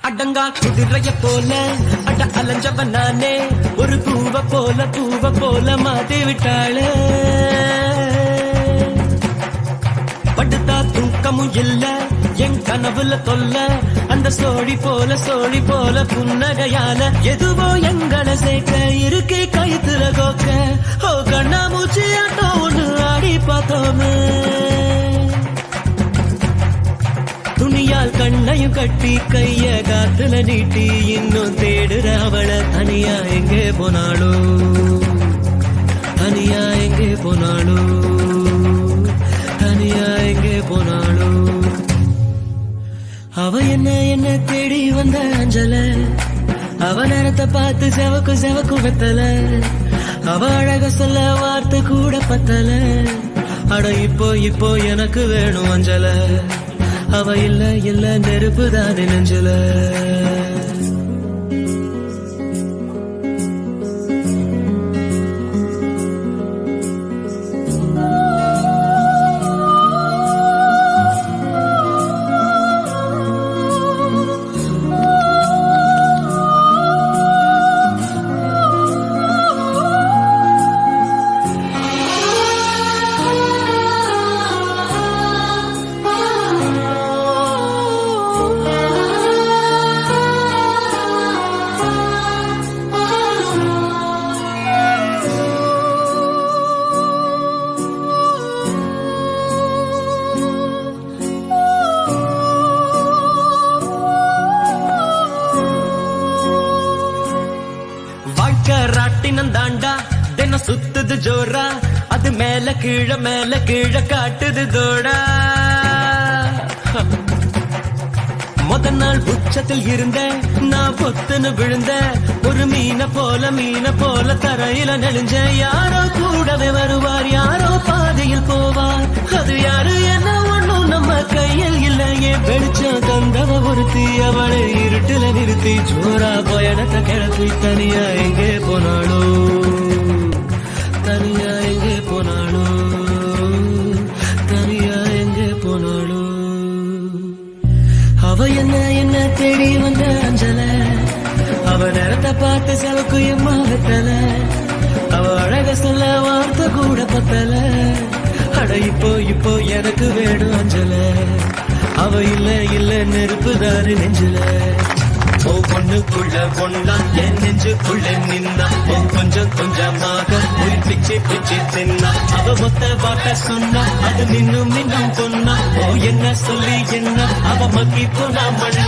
அடங்கா குதிரைய போல அட அலைஞ்சவன் நானே ஒரு பூவ போல மாத்தி விட்டாளே படுத்தா தூக்கமும் இல்ல என் கனவுல தொல்ல அந்த சோழி போல புன்னகையால எதுவோ எங்களை சேர்க்க இருக்கை கழுத்துல கோக்க ஓ கண்ணா மூச்சி ஆட்டம் ஒண்ணு ஆடி பார்த்தோமே துணியால் கண்ணையும் கட்டி கைய காத்துல நீட்டி இன்னும் தேடுற அவளை தனியா எங்கே போனாளோ தனியா எங்கே போனாளோ தனியா எங்கே போனாளோ அவ என்ன தேடி வந்த அஞ்சல அவ நேரத்தை பார்த்து செவக்கு வெத்தல அவ அழக சொல்ல வார்த்தை கூட பத்தல அட இப்போ எனக்கு வேணும் அஞ்சல அவ இல்ல நெருப்பு தானே நெஞ்சல ராட்டினம் தாண்டா தினம் சுத்துது ஜோரா அது மேல கீழ காட்டுது தோடா முத நாள் உச்சத்தில் இருந்த நான் பொத்துன்னு விழுந்த ஒரு மீன போல தரையில நெளிஞ்ச யாரோ கூடவே வருவார் யாரோ பாதையில் போவார் அது யாரு என்ன ஒண்ணும் நம்ம கையில் இல்லையே வெளிச்சம் தந்தவ ஒருத்தி அவளை இருட்டுல நிறுத்தி ஜோரா பயணத்தை கிளப்பி தனியா எங்கே போனாளோ தனியா எங்கே போனாளோ தனியா எங்கே போனாளோ அவ என்ன தேடி வந்த அஞ்சல அவ நேரத்தை பார்த்து செவக்கு எம்மா வெத்தல அவ அழக சொல்ல வார்த்தை கூட பத்தல அட இப்போ எனக்கு வேணும் அஞ்சல அவ இல்ல நெருப்பு தாரு நெஞ்சுல ஓ பொண்ணுக்குள்ள பொண்ணா என் நெஞ்சுக்குள்ள நின்னா ஓ கொஞ்சமாக ஒரு பிச்சு தின்னா அவ மொத்த பாட்ட சொன்னா அது மின்னும் பொண்ணா ஓ என்ன சொல்லி என்ன அவ மக்கி போனா மண்ணா